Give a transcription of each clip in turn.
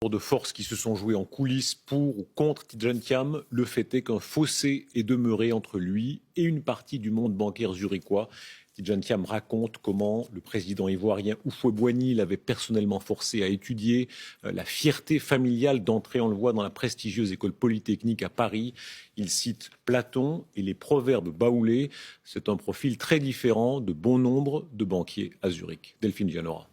De forces qui se sont joués en coulisses pour ou contre Tidjane Thiam. Le fait est qu'un fossé est demeuré entre lui et une partie du monde bancaire zurichois. Tidjane Thiam raconte comment le président ivoirien Houphouët-Boigny l'avait personnellement forcé à étudier. La fierté familiale d'entrer, on le voit, dans la prestigieuse école polytechnique à Paris. Il cite Platon et les proverbes baoulés. C'est un profil très différent de bon nombre de banquiers à Zurich. Delphine Gianora.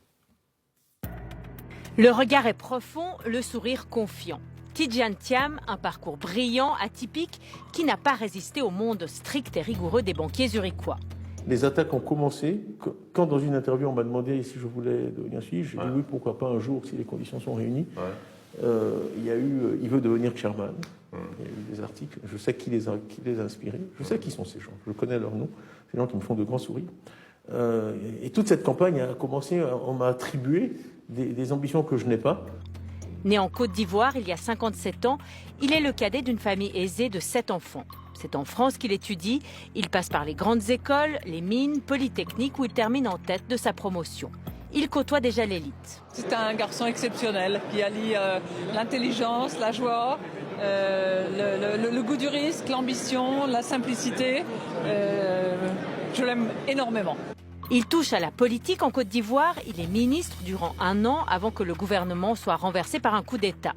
Le regard est profond, le sourire confiant. Tidjane Thiam, un parcours brillant, atypique, qui n'a pas résisté au monde strict et rigoureux des banquiers zurichois. Les attaques ont commencé quand dans une interview on m'a demandé si je voulais devenir suisse. J'ai dit oui, pourquoi pas un jour si les conditions sont réunies. Il y a eu, il veut devenir chairman. Il y a eu des articles. Je sais qui les a inspirés. Je sais qui sont ces gens. Je connais leurs noms. Ces gens qui me font de grands sourires. Et toute cette campagne a commencé. On m'a attribué des ambitions que je n'ai pas. Né en Côte d'Ivoire il y a 57 ans, il est le cadet d'une famille aisée de 7 enfants. C'est en France qu'il étudie. Il passe par les grandes écoles, les mines, polytechniques, où il termine en tête de sa promotion. Il côtoie déjà l'élite. C'est un garçon exceptionnel qui allie l'intelligence, la joie, le goût du risque, l'ambition, la simplicité. Je l'aime énormément. Il touche à la politique en Côte d'Ivoire. Il est ministre durant 1 an avant que le gouvernement soit renversé par un coup d'État.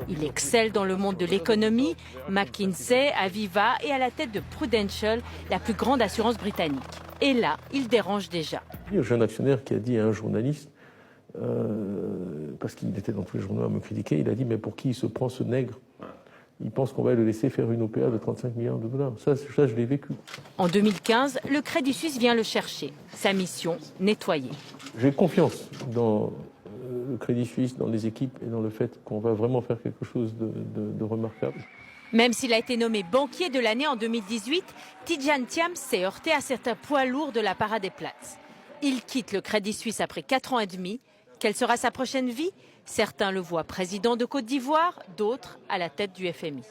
Il excelle dans le monde de l'économie, McKinsey, Aviva et à la tête de Prudential, la plus grande assurance britannique. Et là, il dérange déjà. Il y a un jeune actionnaire qui a dit à un journaliste, parce qu'il était dans tous les journaux à me critiquer, il a dit mais pour qui il se prend ce nègre ? Il pense qu'on va le laisser faire une OPA de 35 milliards de dollars. Ça je l'ai vécu. En 2015, le Crédit Suisse vient le chercher. Sa mission, nettoyer. J'ai confiance dans le Crédit Suisse, dans les équipes et dans le fait qu'on va vraiment faire quelque chose de remarquable. Même s'il a été nommé banquier de l'année en 2018, Tidjane Thiam s'est heurté à certains poids lourds de la Paradeplatz. Il quitte le Crédit Suisse après 4 ans et demi. Quelle sera sa prochaine vie ? Certains le voient président de Côte d'Ivoire, d'autres à la tête du FMI.